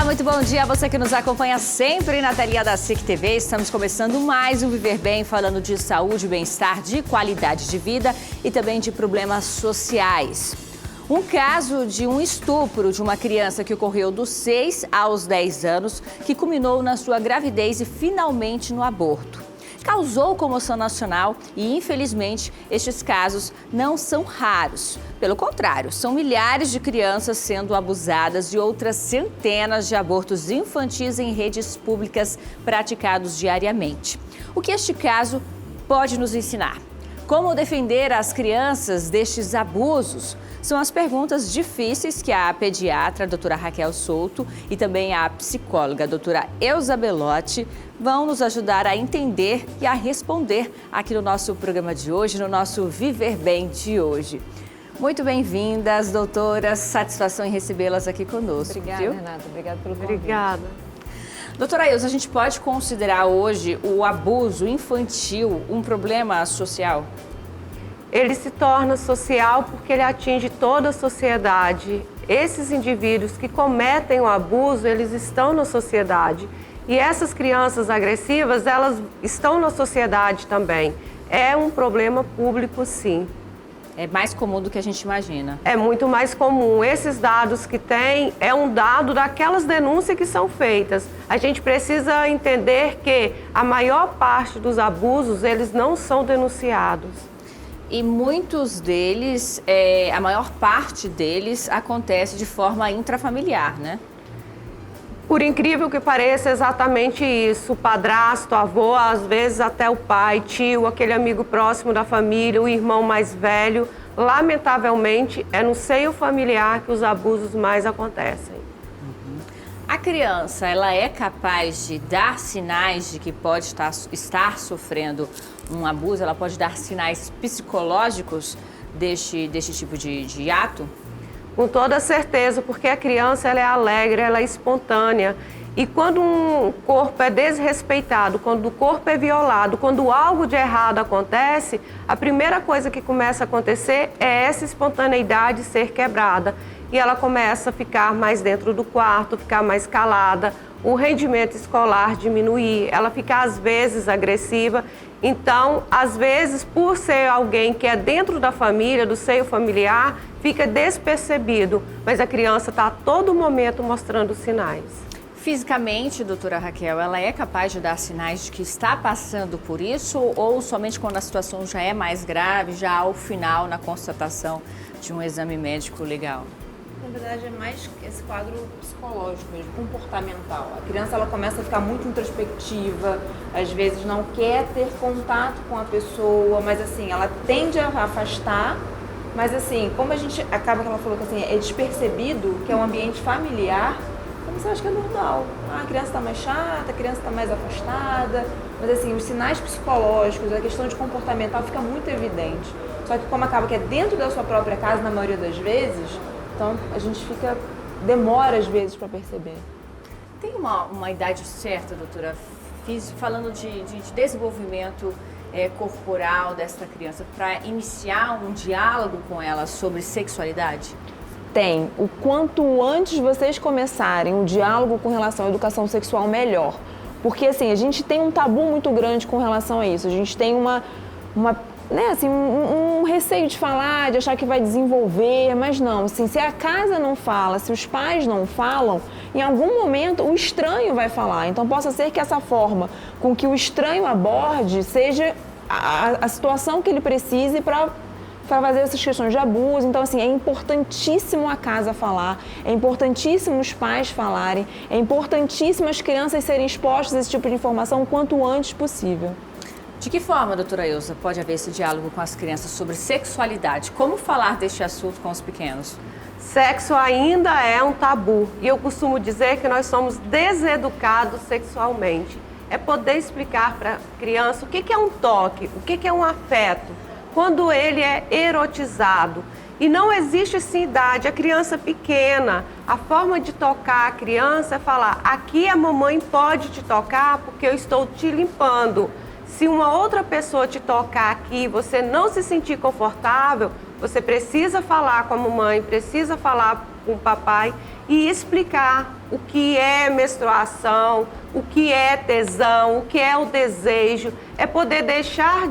Muito bom dia a você que nos acompanha sempre na telinha da SIC TV. Estamos começando mais um Viver Bem, falando de saúde, bem-estar, de qualidade de vida e também de problemas sociais. Um caso de um estupro de uma criança que ocorreu dos 6 aos 10 anos, que culminou na sua gravidez e finalmente no aborto. Causou comoção nacional e, infelizmente, estes casos não são raros. Pelo contrário, são milhares de crianças sendo abusadas e outras centenas de abortos infantis em redes públicas praticados diariamente. O que este caso pode nos ensinar? Como defender as crianças destes abusos? São as perguntas difíceis que a pediatra, a doutora Raquel Souto, e também a psicóloga, a doutora Elza Belotti, vão nos ajudar a entender e a responder aqui no nosso programa de hoje, no nosso Viver Bem de hoje. Muito bem-vindas, doutoras. Satisfação em recebê-las aqui conosco. Obrigada, viu? Renata. Obrigada pelo convite. Obrigada. Doutora Elza, a gente pode considerar hoje o abuso infantil um problema social? Ele se torna social porque ele atinge toda a sociedade. Esses indivíduos que cometem o abuso, eles estão na sociedade. E essas crianças agressivas, elas estão na sociedade também. É um problema público, sim. É mais comum do que a gente imagina. É muito mais comum. Esses dados que tem é um dado daquelas denúncias que são feitas. A gente precisa entender que a maior parte dos abusos, eles não são denunciados. E muitos deles, a maior parte deles, acontece de forma intrafamiliar, né? Por incrível que pareça, é exatamente isso. O padrasto, avô, às vezes até o pai, tio, aquele amigo próximo da família, o irmão mais velho. Lamentavelmente, é no seio familiar que os abusos mais acontecem. A criança, ela é capaz de dar sinais de que pode estar sofrendo um abuso? Ela pode dar sinais psicológicos deste tipo de ato? Com toda certeza, porque a criança ela é alegre, ela é espontânea. E quando um corpo é desrespeitado, quando o corpo é violado, quando algo de errado acontece, a primeira coisa que começa a acontecer é essa espontaneidade ser quebrada. E ela começa a ficar mais dentro do quarto, ficar mais calada, o rendimento escolar diminuir, ela fica às vezes agressiva. Então, às vezes, por ser alguém que é dentro da família, do seio familiar, fica despercebido, mas a criança está a todo momento mostrando sinais. Fisicamente, doutora Raquel, ela é capaz de dar sinais de que está passando por isso ou somente quando a situação já é mais grave, já ao final, na constatação de um exame médico legal? Na verdade, é mais esse quadro psicológico mesmo, comportamental. A criança ela começa a ficar muito introspectiva, às vezes não quer ter contato com a pessoa, mas assim, ela tende a afastar, mas assim, como a gente acaba que ela falou que assim, é despercebido, que é um ambiente familiar, então você acha que é normal. Ah, a criança está mais chata, a criança está mais afastada, mas assim, os sinais psicológicos, a questão de comportamental fica muito evidente. Só que como acaba que é dentro da sua própria casa, na maioria das vezes, então a gente demora às vezes para perceber. Tem uma idade certa, doutora, falando de desenvolvimento corporal dessa criança, para iniciar um diálogo com ela sobre sexualidade? Tem. O quanto antes vocês começarem o diálogo com relação à educação sexual, melhor. Porque assim, a gente tem um tabu muito grande com relação a isso. A gente tem um receio de falar, de achar que vai desenvolver, mas não, assim, se a casa não fala, se os pais não falam, em algum momento o estranho vai falar. Então possa ser que essa forma com que o estranho aborde seja a situação que ele precise para fazer essas questões de abuso. Então, assim, é importantíssimo a casa falar, é importantíssimo os pais falarem, é importantíssimo as crianças serem expostas a esse tipo de informação o quanto antes possível. De que forma, doutora Elza, pode haver esse diálogo com as crianças sobre sexualidade? Como falar deste assunto com os pequenos? Sexo ainda é um tabu e eu costumo dizer que nós somos deseducados sexualmente. É poder explicar para a criança o que é um toque, o que é um afeto. quando ele é erotizado. E não existe sim idade, a criança pequena, a forma de tocar a criança é falar, aqui a mamãe pode te tocar porque eu estou te limpando. Se uma outra pessoa te tocar aqui e você não se sentir confortável, você precisa falar com a mamãe, precisa falar com o papai e explicar o que é menstruação, o que é tesão, o que é o desejo. É poder deixar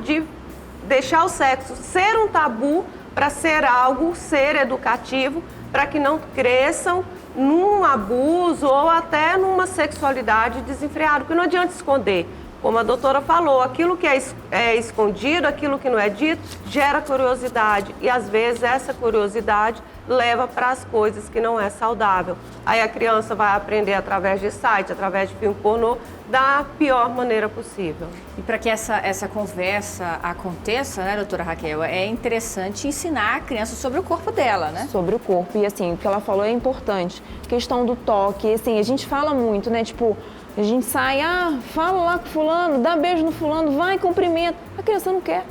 o sexo ser um tabu para ser algo, ser educativo, para que não cresçam num abuso ou até numa sexualidade desenfreada, porque não adianta esconder. Como a doutora falou, aquilo que é escondido, aquilo que não é dito, gera curiosidade. E às vezes essa curiosidade leva para as coisas que não é saudável. Aí a criança vai aprender através de site, através de filme pornô, da pior maneira possível. E para que essa conversa aconteça, né, doutora Raquel, é interessante ensinar a criança sobre o corpo dela, né? Sobre o corpo. E assim, o que ela falou é importante. Questão do toque, assim, a gente fala muito, né, tipo... A gente sai, fala lá com fulano, dá beijo no fulano, vai, cumprimenta. A criança não quer.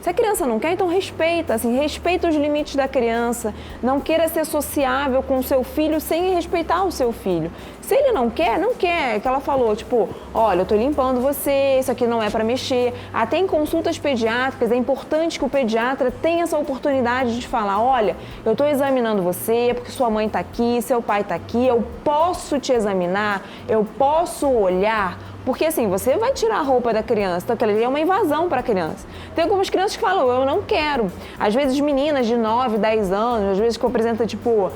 Se a criança não quer, então respeita, assim, respeita os limites da criança. Não queira ser sociável com o seu filho sem respeitar o seu filho. Se ele não quer, não quer. É que ela falou, tipo, olha, eu tô limpando você, isso aqui não é para mexer. Até em consultas pediátricas, é importante que o pediatra tenha essa oportunidade de falar, olha, eu tô examinando você porque sua mãe tá aqui, seu pai tá aqui, eu posso te examinar, eu posso olhar. Porque assim, você vai tirar a roupa da criança, então aquilo ali é uma invasão para a criança. Tem algumas crianças que falam, eu não quero. Às vezes meninas de 9, 10 anos, às vezes que apresentam tipo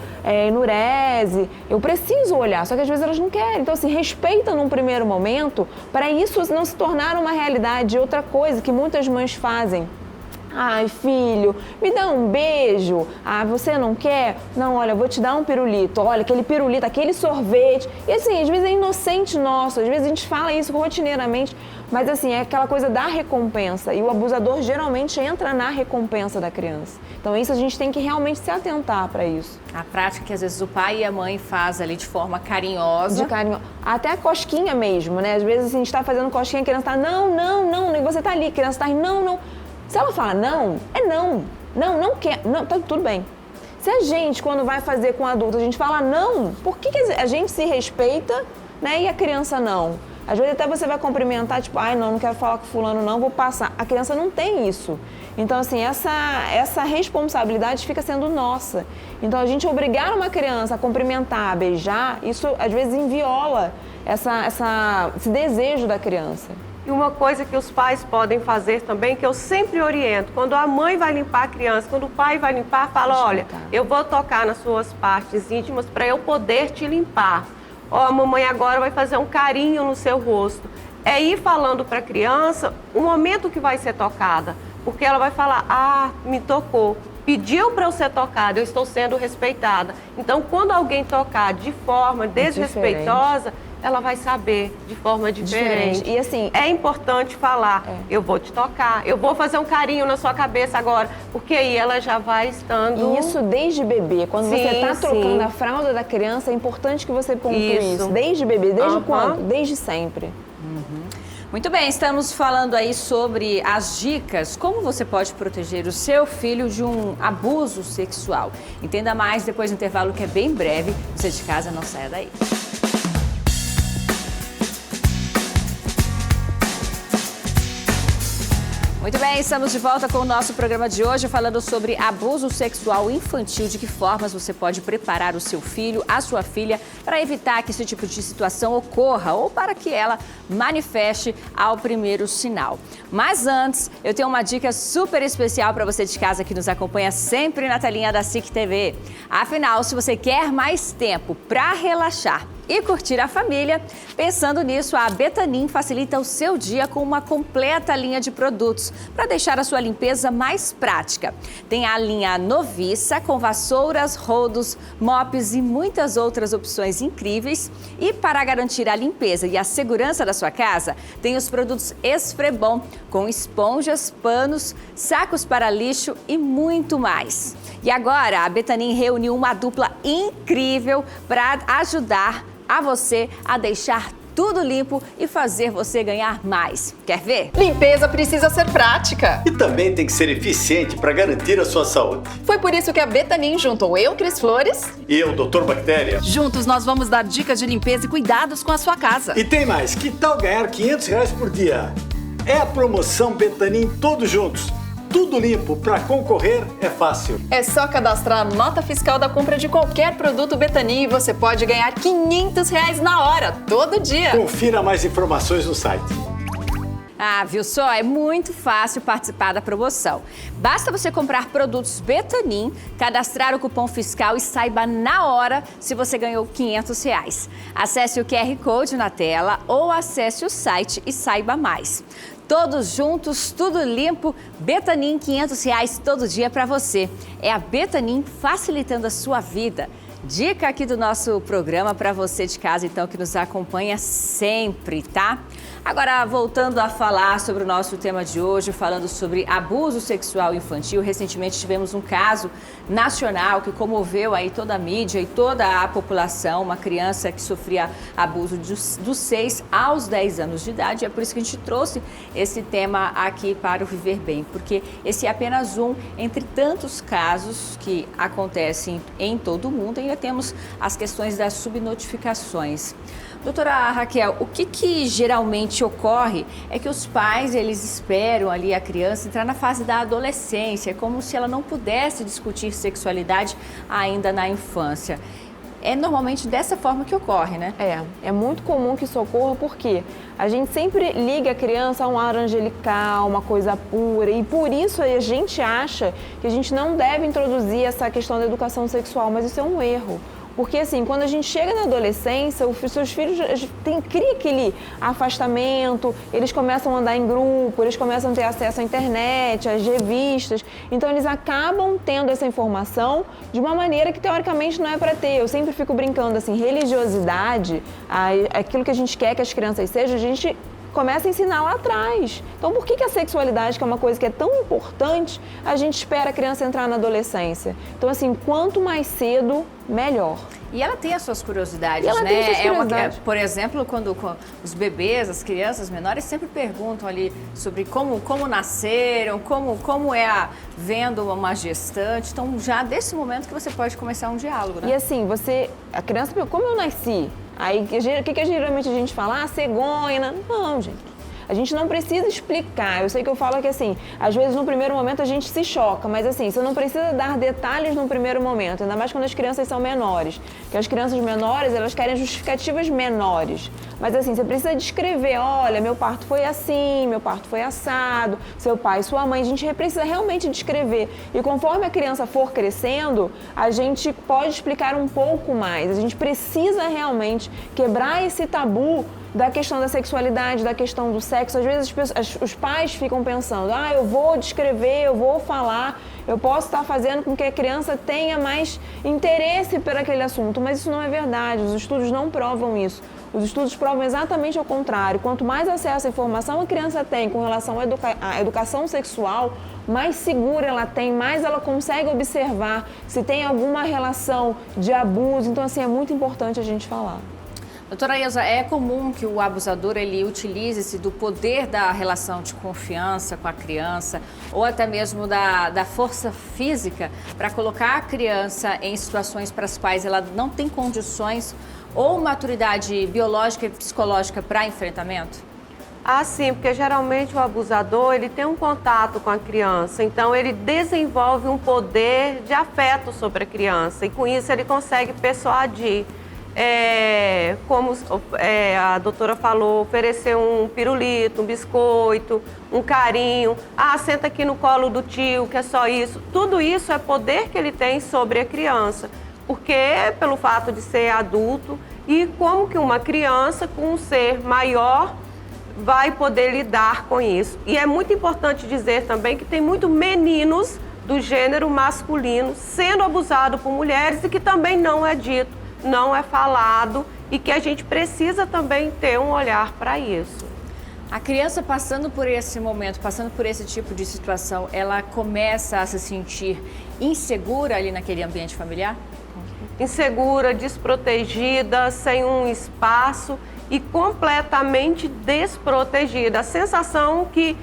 enurese, eu preciso olhar, só que às vezes elas não querem. Então assim, respeita num primeiro momento para isso não se tornar uma realidade. Outra coisa que muitas mães fazem. Ai, filho, me dá um beijo. Ah, você não quer? Não, olha, eu vou te dar um pirulito. Olha, aquele pirulito, aquele sorvete. E assim, às vezes é inocente nosso, às vezes a gente fala isso rotineiramente, mas assim, é aquela coisa da recompensa. E o abusador geralmente entra na recompensa da criança. Então isso a gente tem que realmente se atentar para isso. A prática que às vezes o pai e a mãe fazem ali de forma carinhosa. De carinho. Até a cosquinha mesmo, né? Às vezes assim, a gente tá fazendo cosquinha, a criança tá, não, e você tá ali, a criança tá, não. Se ela fala não, é não. Não quer. Não, tá tudo bem. Se a gente, quando vai fazer com adulto, a gente fala não, por que a gente se respeita, né, e a criança não? Às vezes até você vai cumprimentar, tipo, ai, não quero falar com fulano não, vou passar. A criança não tem isso. Então, assim, essa responsabilidade fica sendo nossa. Então, a gente obrigar uma criança a cumprimentar, a beijar, isso às vezes inviola esse desejo da criança. E uma coisa que os pais podem fazer também, que eu sempre oriento, quando a mãe vai limpar a criança, quando o pai vai limpar, fala, olha, eu vou tocar nas suas partes íntimas para eu poder te limpar. Ó, a mamãe agora vai fazer um carinho no seu rosto. É ir falando para a criança o momento que vai ser tocada, porque ela vai falar, me tocou. Pediu para eu ser tocada, eu estou sendo respeitada. Então, quando alguém tocar de forma desrespeitosa, ela vai saber de forma diferente. E assim, é importante falar, eu vou te tocar, eu vou fazer um carinho na sua cabeça agora, porque aí ela já vai estando... E isso desde bebê, quando você está trocando a fralda da criança, é importante que você pontue isso. Desde bebê, desde quando? Desde sempre. Muito bem, estamos falando aí sobre as dicas, como você pode proteger o seu filho de um abuso sexual. Entenda mais depois do intervalo, que é bem breve. Você de casa, não saia daí. Muito bem, estamos de volta com o nosso programa de hoje, falando sobre abuso sexual infantil, de que formas você pode preparar o seu filho, a sua filha, para evitar que esse tipo de situação ocorra ou para que ela manifeste ao primeiro sinal. Mas antes, eu tenho uma dica super especial para você de casa que nos acompanha sempre na telinha da SIC TV. Afinal, se você quer mais tempo para relaxar e curtir a família, pensando nisso, a Betanin facilita o seu dia com uma completa linha de produtos para deixar a sua limpeza mais prática. Tem a linha Noviça com vassouras, rodos, mops e muitas outras opções incríveis. E para garantir a limpeza e a segurança da sua casa, tem os produtos Esfrebom com esponjas, panos, sacos para lixo e muito mais. E agora a Betanin reuniu uma dupla incrível para ajudar a você a deixar tudo limpo e fazer você ganhar mais. Quer ver? Limpeza precisa ser prática. E também tem que ser eficiente para garantir a sua saúde. Foi por isso que a Betanin juntou eu, Cris Flores, E eu, Dr. Bactéria. juntos nós vamos dar dicas de limpeza e cuidados com a sua casa. E tem mais, que tal ganhar R$500 por dia? É a promoção Betanin Todos Juntos. Tudo limpo, para concorrer é fácil. É só cadastrar a nota fiscal da compra de qualquer produto Betanin e você pode ganhar R$500 na hora, todo dia. Confira mais informações no site. Ah, viu só? É muito fácil participar da promoção. Basta você comprar produtos Betanin, cadastrar o cupom fiscal e saiba na hora se você ganhou R$500. Acesse o QR Code na tela ou acesse o site e saiba mais. Todos juntos, tudo limpo, Betanin R$500 todo dia para você. É a Betanin facilitando a sua vida. Dica aqui do nosso programa para você de casa, então, que nos acompanha sempre, tá? Agora, voltando a falar sobre o nosso tema de hoje, falando sobre abuso sexual infantil. Recentemente tivemos um caso nacional que comoveu aí toda a mídia e toda a população. Uma criança que sofria abuso dos 6 aos 10 anos de idade. É por isso que a gente trouxe esse tema aqui para o Viver Bem, porque esse é apenas um entre tantos casos que acontecem em todo o mundo. E ainda temos as questões das subnotificações. Doutora Raquel, o que geralmente ocorre é que os pais, eles esperam ali a criança entrar na fase da adolescência, como se ela não pudesse discutir sexualidade ainda na infância. É normalmente dessa forma que ocorre, né? É muito comum que isso ocorra porque a gente sempre liga a criança a um ar angelical, uma coisa pura, e por isso a gente acha que a gente não deve introduzir essa questão da educação sexual, mas isso é um erro. Porque assim, quando a gente chega na adolescência, os seus filhos cria aquele afastamento, eles começam a andar em grupo, eles começam a ter acesso à internet, às revistas, então eles acabam tendo essa informação de uma maneira que teoricamente não é para ter. Eu sempre fico brincando assim, religiosidade, aquilo que a gente quer que as crianças sejam, a gente começa a ensinar lá atrás. Então, por que a sexualidade, que é uma coisa que é tão importante, a gente espera a criança entrar na adolescência? Então, assim, quanto mais cedo, melhor. E ela tem as suas curiosidades, ela né? tem suas curiosidades. Por exemplo, quando os bebês, as crianças menores sempre perguntam ali sobre como nasceram, como é vendo uma gestante. Então, já desse momento que você pode começar um diálogo, né? E assim, a criança, como eu nasci? Aí, o que geralmente a gente fala? Ah, cegonha. Não, gente. A gente não precisa explicar. Eu sei que eu falo que assim, às vezes no primeiro momento a gente se choca, mas assim, você não precisa dar detalhes no primeiro momento, ainda mais quando as crianças são menores. Porque as crianças menores, elas querem justificativas menores. Mas assim, você precisa descrever, olha, meu parto foi assim, meu parto foi assado, seu pai, sua mãe, a gente precisa realmente descrever. E conforme a criança for crescendo, a gente pode explicar um pouco mais. A gente precisa realmente quebrar esse tabu da questão da sexualidade, da questão do sexo. Às vezes os pais ficam pensando, eu vou descrever, eu vou falar, eu posso estar fazendo com que a criança tenha mais interesse por aquele assunto, mas isso não é verdade, os estudos não provam isso. Os estudos provam exatamente ao contrário. Quanto mais acesso à informação a criança tem com relação à educação sexual, mais segura ela tem, mais ela consegue observar se tem alguma relação de abuso. Então, assim, é muito importante a gente falar. Doutora Ilza, é comum que o abusador ele utilize-se do poder da relação de confiança com a criança ou até mesmo da força física para colocar a criança em situações para as quais ela não tem condições ou maturidade biológica e psicológica para enfrentamento? Ah, sim, porque geralmente o abusador, ele tem um contato com a criança, então ele desenvolve um poder de afeto sobre a criança e com isso ele consegue persuadir. Como a doutora falou, oferecer um pirulito, um biscoito, um carinho. Senta aqui no colo do tio, que é só isso. Tudo isso é poder que ele tem sobre a criança, porque pelo fato de ser adulto e como que uma criança com um ser maior vai poder lidar com isso. E é muito importante dizer também que tem muitos meninos do gênero masculino sendo abusados por mulheres e que também não é dito, não é falado e que a gente precisa também ter um olhar para isso. A criança passando por esse momento, passando por esse tipo de situação, ela começa a se sentir insegura ali naquele ambiente familiar? Insegura, desprotegida, sem um espaço e completamente desprotegida. A sensação que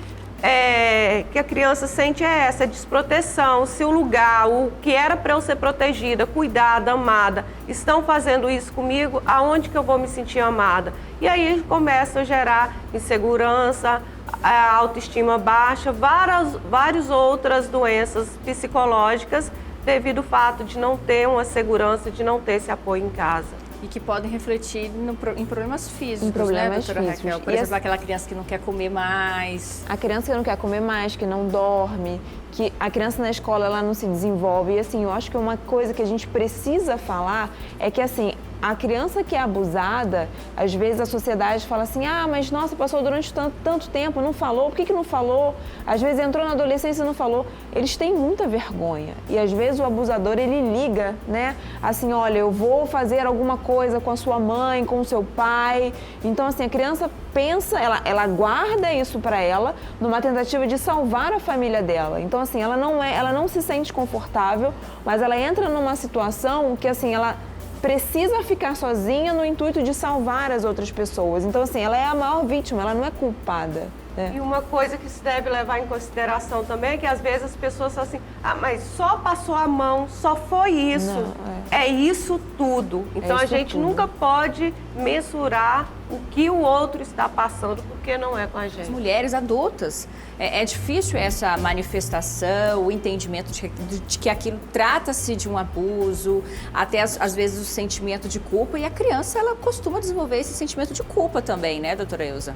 a criança sente é essa, desproteção. Se o lugar, o que era para eu ser protegida, cuidada, amada, estão fazendo isso comigo, aonde que eu vou me sentir amada? E aí começa a gerar insegurança, a autoestima baixa, várias outras doenças psicológicas devido ao fato de não ter uma segurança, de não ter esse apoio em casa. E que podem refletir em problemas físicos, Em problemas né, doutora físicos. Raquel? Por exemplo, aquela criança que não quer comer mais. A criança que não quer comer mais, que não dorme, que a criança na escola ela não se desenvolve. E assim, eu acho que uma coisa que a gente precisa falar é que assim, a criança que é abusada, às vezes a sociedade fala assim, mas nossa, passou durante tanto tempo, não falou, por que não falou? Às vezes entrou na adolescência e não falou. Eles têm muita vergonha. E às vezes o abusador, ele liga, né? Assim, olha, eu vou fazer alguma coisa com a sua mãe, com o seu pai. Então, assim, a criança pensa, ela guarda isso para ela numa tentativa de salvar a família dela. Então, assim, ela não se sente confortável, mas ela entra numa situação que, assim, ela precisa ficar sozinha no intuito de salvar as outras pessoas. Então, assim, ela é a maior vítima, ela não é culpada. E uma coisa que se deve levar em consideração também é que às vezes as pessoas falam assim, mas só passou a mão, só foi isso. Não, é isso tudo. Então isso a gente tudo. nunca pode mensurar o que o outro está passando, porque não é com a gente. As mulheres adultas, é difícil essa manifestação, o entendimento de que aquilo trata-se de um abuso, até às vezes o sentimento de culpa, e a criança, ela costuma desenvolver esse sentimento de culpa também, né, doutora Ilza?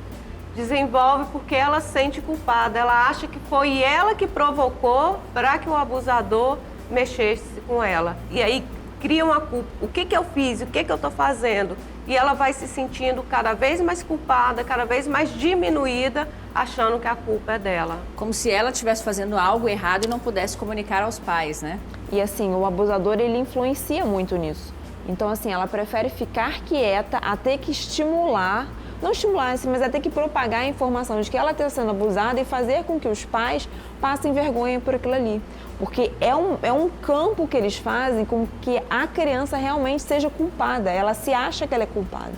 Desenvolve porque ela se sente culpada, ela acha que foi ela que provocou para que o abusador mexesse com ela. E aí cria uma culpa, o que eu fiz, o que eu estou fazendo? E ela vai se sentindo cada vez mais culpada, cada vez mais diminuída, achando que a culpa é dela. Como se ela estivesse fazendo algo errado e não pudesse comunicar aos pais, né? E assim, o abusador, ele influencia muito nisso. Então, assim, ela prefere ficar quieta a ter que estimular, não estimular, assim, mas a ter que propagar a informação de que ela está sendo abusada e fazer com que os pais passem vergonha por aquilo ali. Porque é um campo que eles fazem com que a criança realmente seja culpada, ela se acha que ela é culpada.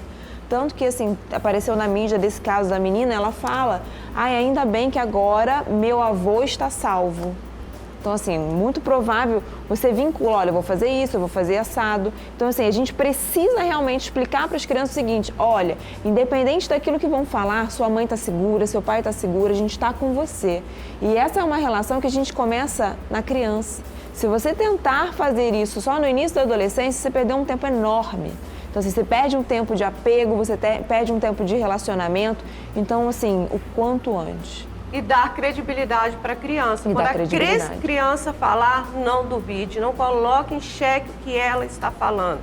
Tanto que, assim, apareceu na mídia desse caso da menina, ela fala, ainda bem que agora meu avô está salvo. Então, assim, muito provável você vincula, olha, eu vou fazer isso, eu vou fazer assado. Então, assim, a gente precisa realmente explicar para as crianças o seguinte, olha, independente daquilo que vão falar, sua mãe está segura, seu pai está seguro, a gente está com você. E essa é uma relação que a gente começa na criança. Se você tentar fazer isso só no início da adolescência, você perdeu um tempo enorme. Então, assim, você perde um tempo de apego, você perde um tempo de relacionamento. Então, assim, o quanto antes. E dar credibilidade para a criança. Quando a criança falar, não duvide, não coloque em xeque o que ela está falando.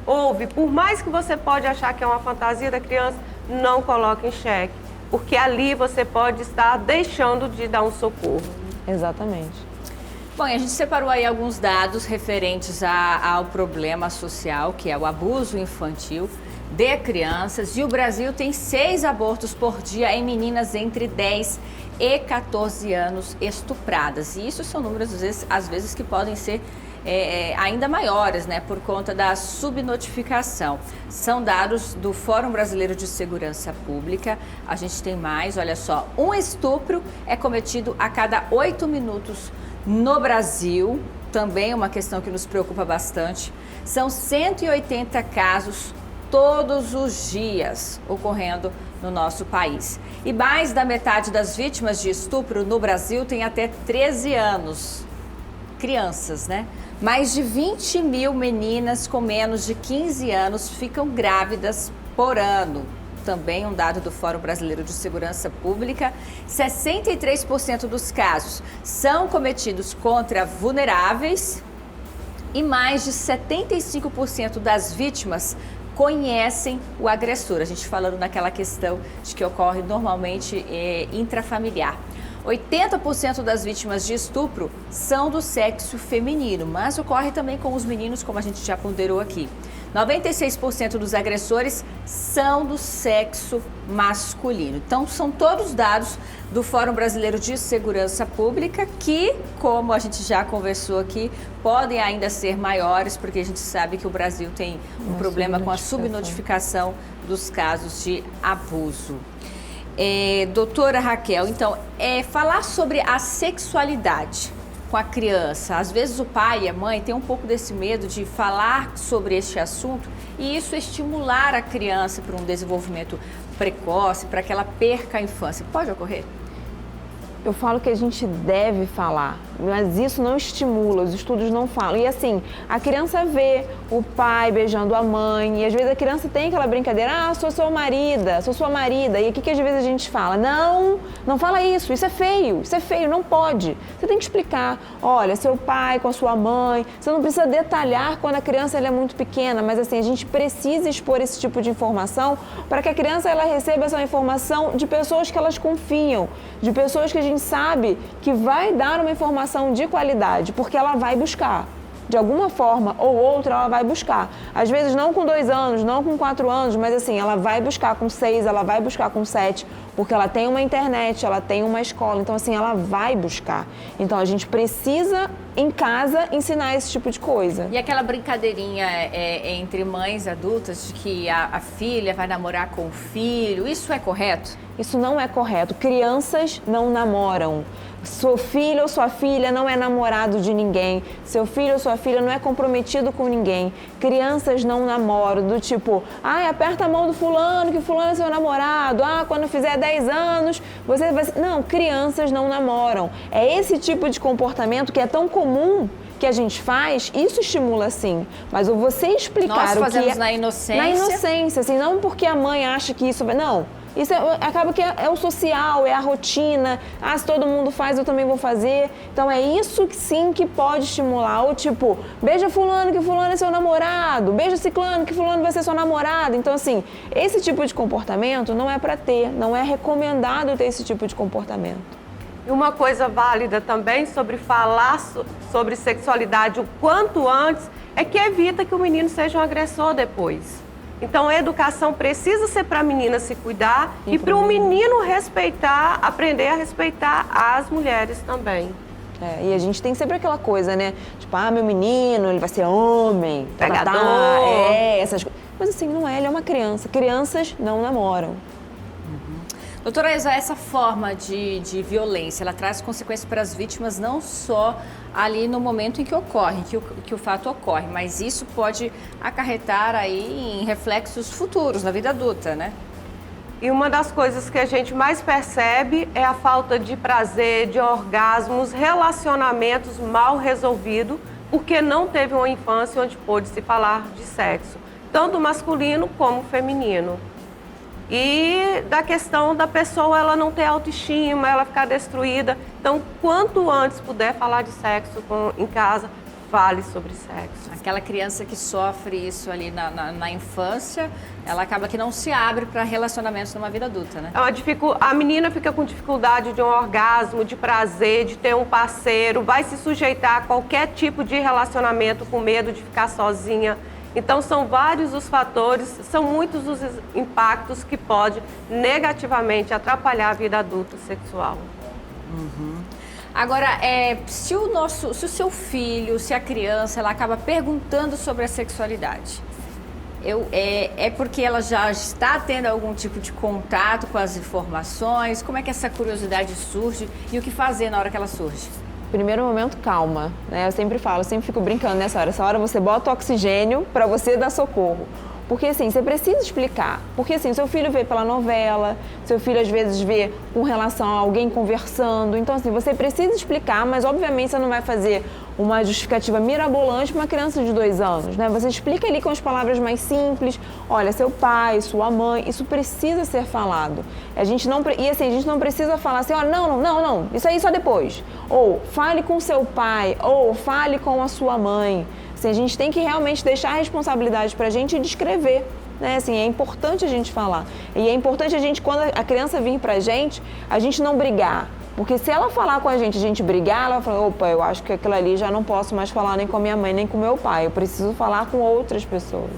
Ouve, por mais que você pode achar que é uma fantasia da criança, não coloque em xeque, porque ali você pode estar deixando de dar um socorro. Exatamente. Bom, e a gente separou aí alguns dados referentes ao problema social, que é o abuso infantil de crianças. E o Brasil tem 6 abortos por dia em meninas entre 10 e 14 anos estupradas. E isso são números, às vezes que podem ser ainda maiores, né, por conta da subnotificação. São dados do Fórum Brasileiro de Segurança Pública. A gente tem mais, olha só, um estupro é cometido a cada 8 minutos no Brasil. Também uma questão que nos preocupa bastante. São 180 casos todos os dias ocorrendo no nosso país. E mais da metade das vítimas de estupro no Brasil tem até 13 anos. Crianças, né? Mais de 20 mil meninas com menos de 15 anos ficam grávidas por ano. Também um dado do Fórum Brasileiro de Segurança Pública, 63% dos casos são cometidos contra vulneráveis e mais de 75% das vítimas conhecem o agressor. A gente falando naquela questão de que ocorre normalmente intrafamiliar. 80% das vítimas de estupro são do sexo feminino, mas ocorre também com os meninos, como a gente já ponderou aqui. 96% dos agressores são do sexo masculino. Então, são todos dados do Fórum Brasileiro de Segurança Pública que, como a gente já conversou aqui, podem ainda ser maiores, porque a gente sabe que o Brasil tem um problema com a subnotificação dos casos de abuso. Doutora Raquel, então, falar sobre a sexualidade com a criança. Às vezes o pai e a mãe têm um pouco desse medo de falar sobre este assunto e isso estimular a criança para um desenvolvimento precoce, para que ela perca a infância. Pode ocorrer? Eu falo que a gente deve falar, mas isso não estimula, os estudos não falam. E assim, a criança vê o pai beijando a mãe, e às vezes a criança tem aquela brincadeira, sou sua marida, sou sua marida. E o que às vezes a gente fala? Não fala isso é feio, não pode. Você tem que explicar, olha, seu pai com a sua mãe, você não precisa detalhar quando a criança ela é muito pequena, mas assim, a gente precisa expor esse tipo de informação para que a criança ela receba essa informação de pessoas que elas confiam, de pessoas que a gente sabe que vai dar uma informação de qualidade, porque ela vai buscar. De alguma forma ou outra, ela vai buscar. Às vezes não com 2 anos, não com 4 anos, mas assim, ela vai buscar com 6, ela vai buscar com 7, porque ela tem uma internet, ela tem uma escola, então assim, ela vai buscar. Então a gente precisa, em casa, ensinar esse tipo de coisa. E aquela brincadeirinha entre mães adultas de que a filha vai namorar com o filho, isso é correto? Isso não é correto. Crianças não namoram. Seu filho ou sua filha não é namorado de ninguém. Seu filho ou sua filha não é comprometido com ninguém. Crianças não namoram, do tipo, aperta a mão do fulano, que fulano é seu namorado. Quando fizer 10 anos, você vai... Não, crianças não namoram. É esse tipo de comportamento que é tão comum que a gente faz, isso estimula sim. Mas você explicar Nós o que fazemos é... na inocência. Na inocência, assim, não porque a mãe acha que isso... Não. Isso acaba que é o social, é a rotina. Se todo mundo faz, eu também vou fazer. Então é isso que sim que pode estimular. Ou tipo, beija fulano que fulano é seu namorado. Beija ciclano que fulano vai ser seu namorado. Então assim, esse tipo de comportamento não é para ter. Não é recomendado ter esse tipo de comportamento. E uma coisa válida também sobre falar sobre sexualidade o quanto antes é que evita que o menino seja um agressor depois. Então, a educação precisa ser para a menina se cuidar e para o menino respeitar, aprender a respeitar as mulheres também. E a gente tem sempre aquela coisa, né? Tipo, meu menino, ele vai ser homem, pegador. Essas coisas. Mas assim, não é, ele é uma criança. Crianças não namoram. Doutora Isa, essa forma de violência, ela traz consequências para as vítimas não só ali no momento em que ocorre, que o fato ocorre, mas isso pode acarretar aí em reflexos futuros na vida adulta, né? E uma das coisas que a gente mais percebe é a falta de prazer, de orgasmos, relacionamentos mal resolvidos, porque não teve uma infância onde pôde se falar de sexo, tanto masculino como feminino. E da questão da pessoa ela não ter autoestima, ela ficar destruída. Então, quanto antes puder falar de sexo em casa, fale sobre sexo. Aquela criança que sofre isso ali na infância, ela acaba que não se abre para relacionamentos numa vida adulta, né? A menina fica com dificuldade de um orgasmo, de prazer, de ter um parceiro, vai se sujeitar a qualquer tipo de relacionamento com medo de ficar sozinha. Então, são vários os fatores, são muitos os impactos que podem negativamente atrapalhar a vida adulta sexual. Agora, se o seu filho, se a criança, ela acaba perguntando sobre a sexualidade, é porque ela já está tendo algum tipo de contato com as informações? Como é que essa curiosidade surge e o que fazer na hora que ela surge? Primeiro momento, calma, né? Eu sempre fico brincando nessa hora. Essa hora você bota oxigênio para você dar socorro. Porque assim, você precisa explicar. Porque assim, seu filho vê pela novela, seu filho às vezes vê com relação a alguém conversando. Então assim, você precisa explicar, mas obviamente você não vai fazer uma justificativa mirabolante para uma criança de 2 anos, né? Você explica ali com as palavras mais simples. Olha, seu pai, sua mãe, isso precisa ser falado. A gente não precisa falar assim, olha, não, isso aí só depois. Ou fale com seu pai, ou fale com a sua mãe. Assim, a gente tem que realmente deixar a responsabilidade para a gente e descrever, né? Assim, é importante a gente falar. E é importante a gente, quando a criança vir para a gente não brigar. Porque se ela falar com a gente brigar, ela vai falar, opa, eu acho que aquilo ali já não posso mais falar nem com a minha mãe, nem com o meu pai. Eu preciso falar com outras pessoas.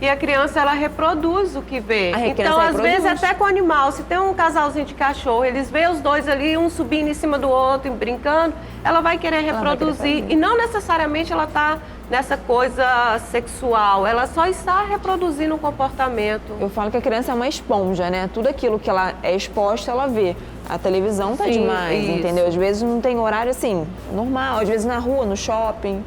E a criança, ela reproduz o que vê. Então, às vezes, até com o animal, se tem um casalzinho de cachorro, eles veem os dois ali, um subindo em cima do outro, brincando, ela vai querer reproduzir. E não necessariamente ela está nessa coisa sexual, ela só está reproduzindo um comportamento. Eu falo que a criança é uma esponja, né? Tudo aquilo que ela é exposta, ela vê. A televisão tá demais, entendeu? Às vezes não tem horário assim, normal, às vezes na rua, no shopping.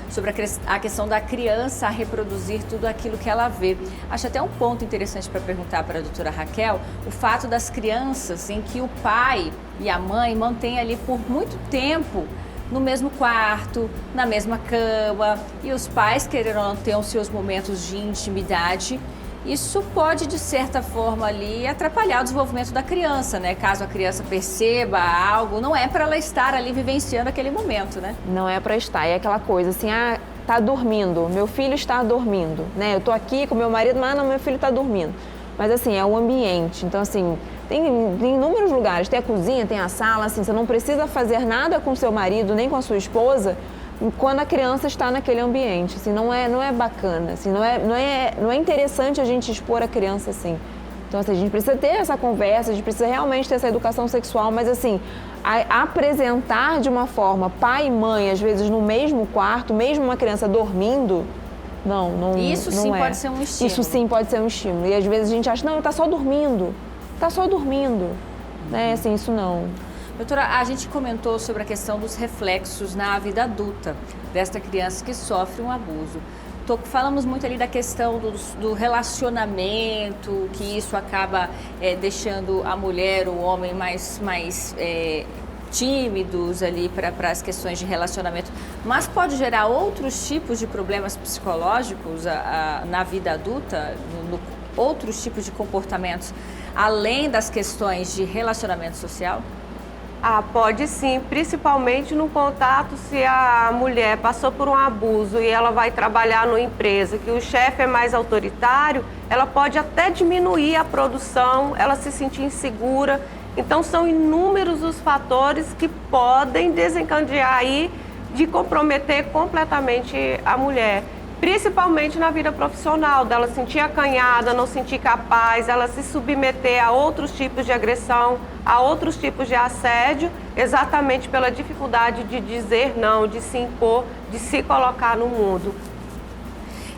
Sobre a questão da criança reproduzir tudo aquilo que ela vê. Acho até um ponto interessante para perguntar para a doutora Raquel, o fato das crianças em que o pai e a mãe mantêm ali por muito tempo no mesmo quarto, na mesma cama, e os pais querendo ou não ter os seus momentos de intimidade. Isso pode, de certa forma, ali atrapalhar o desenvolvimento da criança, né? Caso a criança perceba algo, não é para ela estar ali vivenciando aquele momento, né? Não é para estar, é aquela coisa assim, tá dormindo, meu filho está dormindo, né? Eu tô aqui com meu marido, mas não, meu filho está dormindo. Mas assim, é o ambiente, então assim, tem inúmeros lugares, tem a cozinha, tem a sala, assim, você não precisa fazer nada com seu marido, nem com a sua esposa, quando a criança está naquele ambiente, assim, não é bacana, assim, não é interessante a gente expor a criança assim. Então, assim, a gente precisa ter essa conversa, a gente precisa realmente ter essa educação sexual, mas assim, apresentar de uma forma pai e mãe, às vezes no mesmo quarto, mesmo uma criança dormindo, não Isso não sim é. pode ser um estímulo. Isso sim pode ser um estímulo. E às vezes a gente acha, não, tá só dormindo, né? Assim, isso não. Doutora, a gente comentou sobre a questão dos reflexos na vida adulta desta criança que sofre um abuso. Falamos muito ali da questão do relacionamento, que isso acaba deixando a mulher, o homem mais tímidos ali para as questões de relacionamento. Mas pode gerar outros tipos de problemas psicológicos na vida adulta, outros tipos de comportamentos, além das questões de relacionamento social? Pode sim, principalmente no contato se a mulher passou por um abuso e ela vai trabalhar numa empresa que o chefe é mais autoritário, ela pode até diminuir a produção, ela se sentir insegura. Então são inúmeros os fatores que podem desencadear aí de comprometer completamente a mulher. Principalmente na vida profissional, dela sentir acanhada, não sentir capaz, ela se submeter a outros tipos de agressão, a outros tipos de assédio, exatamente pela dificuldade de dizer não, de se impor, de se colocar no mundo.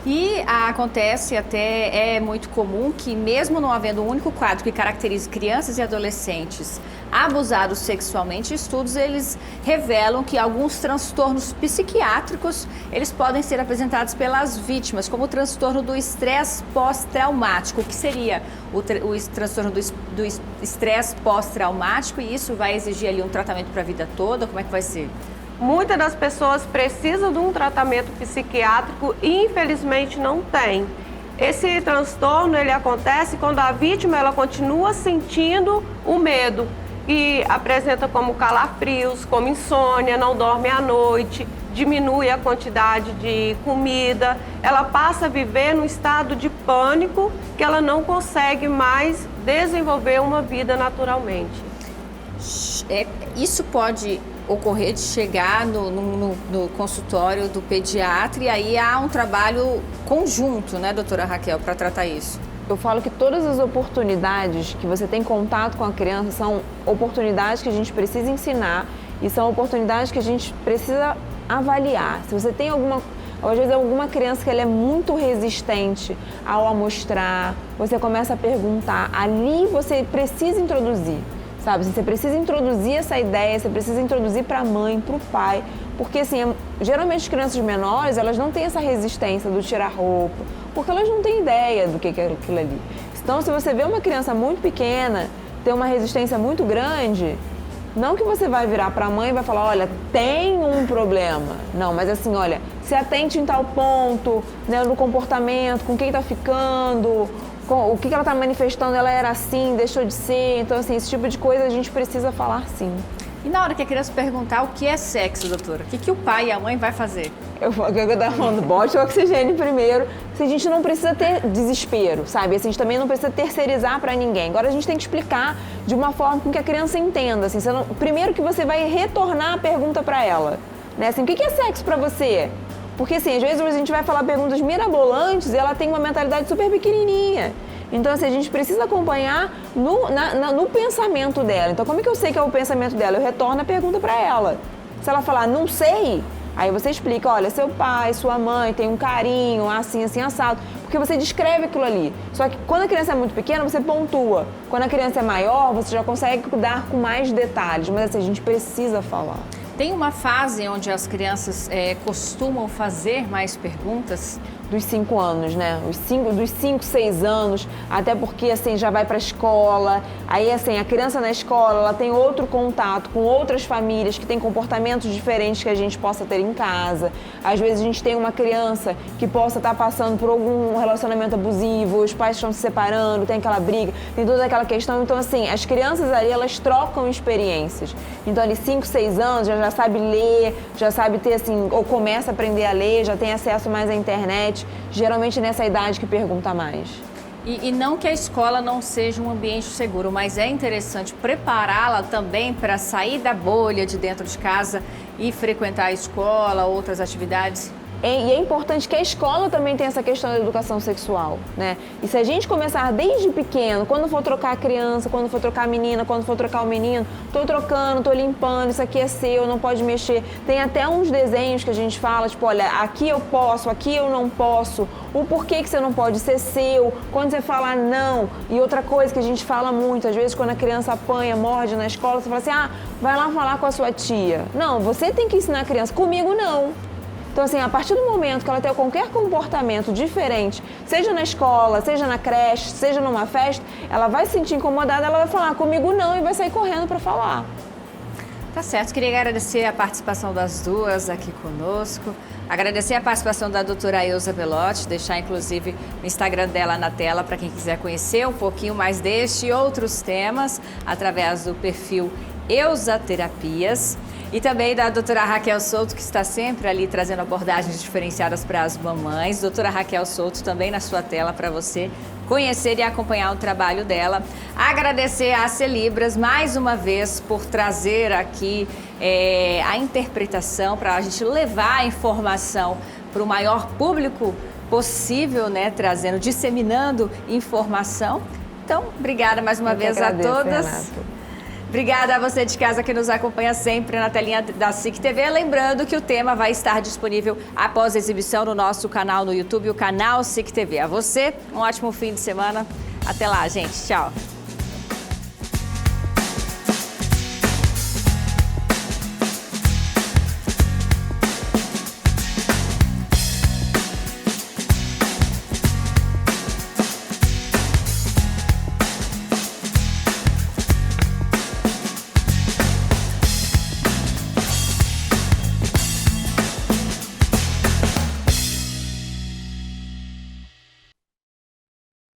E acontece até, é muito comum que mesmo não havendo um único quadro que caracterize crianças e adolescentes abusados sexualmente, estudos eles revelam que alguns transtornos psiquiátricos eles podem ser apresentados pelas vítimas, como o transtorno do estresse pós-traumático, que seria o transtorno do estresse pós-traumático, e isso vai exigir ali um tratamento para a vida toda. Como é que vai ser? Muitas das pessoas precisam de um tratamento psiquiátrico e infelizmente não tem. Esse transtorno ele acontece quando a vítima ela continua sentindo o medo e apresenta como calafrios, como insônia, não dorme à noite, diminui a quantidade de comida, ela passa a viver num estado de pânico que ela não consegue mais desenvolver uma vida naturalmente. Isso pode ocorrer de chegar no consultório do pediatra e aí há um trabalho conjunto, né, doutora Raquel, para tratar isso? Eu falo que todas as oportunidades que você tem contato com a criança são oportunidades que a gente precisa ensinar e são oportunidades que a gente precisa avaliar. Se você tem às vezes alguma criança que ela é muito resistente ao amostrar, você começa a perguntar, ali você precisa introduzir. Sabe, você precisa introduzir essa ideia, você precisa introduzir para a mãe, para o pai, porque assim, geralmente as crianças menores, elas não têm essa resistência do tirar roupa, porque elas não têm ideia do que é aquilo ali. Então, se você vê uma criança muito pequena, ter uma resistência muito grande, não que você vai virar para a mãe e vai falar, olha, tem um problema. Não, mas assim, olha, se atente em tal ponto, né, no comportamento, com quem está ficando, o que ela está manifestando, ela era assim, deixou de ser. Então, assim, esse tipo de coisa a gente precisa falar sim. E na hora que a criança perguntar o que é sexo, doutora, o que o pai e a mãe vai fazer? Eu estava falando, bote o oxigênio primeiro. Assim, a gente não precisa ter desespero, sabe? Assim, a gente também não precisa terceirizar para ninguém. Agora a gente tem que explicar de uma forma com que a criança entenda. Assim, primeiro que você vai retornar a pergunta para ela. Né? Assim, o que é sexo para você? Porque assim, às vezes a gente vai falar perguntas mirabolantes e ela tem uma mentalidade super pequenininha. Então, assim, a gente precisa acompanhar no pensamento dela. Então, como é que eu sei que é o pensamento dela? Eu retorno a pergunta para ela. Se ela falar, não sei, aí você explica, olha, seu pai, sua mãe tem um carinho, assim, assim, assado. Porque você descreve aquilo ali. Só que quando a criança é muito pequena, você pontua. Quando a criança é maior, você já consegue dar com mais detalhes. Mas assim, a gente precisa falar. Tem uma fase onde as crianças costumam fazer mais perguntas? Dos 5 anos, né? Dos 5, 6 anos, até porque, assim, já vai para a escola. Aí, assim, a criança na escola, ela tem outro contato com outras famílias que têm comportamentos diferentes que a gente possa ter em casa. Às vezes, a gente tem uma criança que possa estar passando por algum relacionamento abusivo, os pais estão se separando, tem aquela briga, tem toda aquela questão. Então, assim, as crianças ali, elas trocam experiências. Então, ali, 5, 6 anos, já sabe ler, já sabe ter, assim, ou começa a aprender a ler, já tem acesso mais à internet. Geralmente nessa idade que pergunta mais. E não que a escola não seja um ambiente seguro, mas é interessante prepará-la também para sair da bolha de dentro de casa e frequentar a escola, outras atividades? E é importante que a escola também tenha essa questão da educação sexual, né? E se a gente começar desde pequeno, quando for trocar a criança, quando for trocar a menina, quando for trocar o menino, tô trocando, tô limpando, isso aqui é seu, não pode mexer. Tem até uns desenhos que a gente fala, tipo, olha, aqui eu posso, aqui eu não posso, o porquê que você não pode ser seu, quando você falar não. E outra coisa que a gente fala muito, às vezes quando a criança apanha, morde na escola, você fala assim, vai lá falar com a sua tia. Não, você tem que ensinar a criança, comigo não. Então, assim, a partir do momento que ela tem qualquer comportamento diferente, seja na escola, seja na creche, seja numa festa, ela vai se sentir incomodada, ela vai falar comigo não e vai sair correndo para falar. Tá certo, queria agradecer a participação das duas aqui conosco, agradecer a participação da doutora Elza Belotti, deixar inclusive o Instagram dela na tela para quem quiser conhecer um pouquinho mais deste e outros temas através do perfil Elza Terapias. E também da doutora Raquel Souto, que está sempre ali trazendo abordagens diferenciadas para as mamães. Doutora Raquel Souto também na sua tela para você conhecer e acompanhar o trabalho dela. Agradecer a Celibras mais uma vez por trazer aqui a interpretação, para a gente levar a informação para o maior público possível, né? Trazendo, disseminando informação. Então, obrigada mais uma vez a todas. Renato. Obrigada a você de casa que nos acompanha sempre na telinha da SIC TV. Lembrando que o tema vai estar disponível após a exibição no nosso canal no YouTube, o canal SIC TV. A você, um ótimo fim de semana. Até lá, gente. Tchau.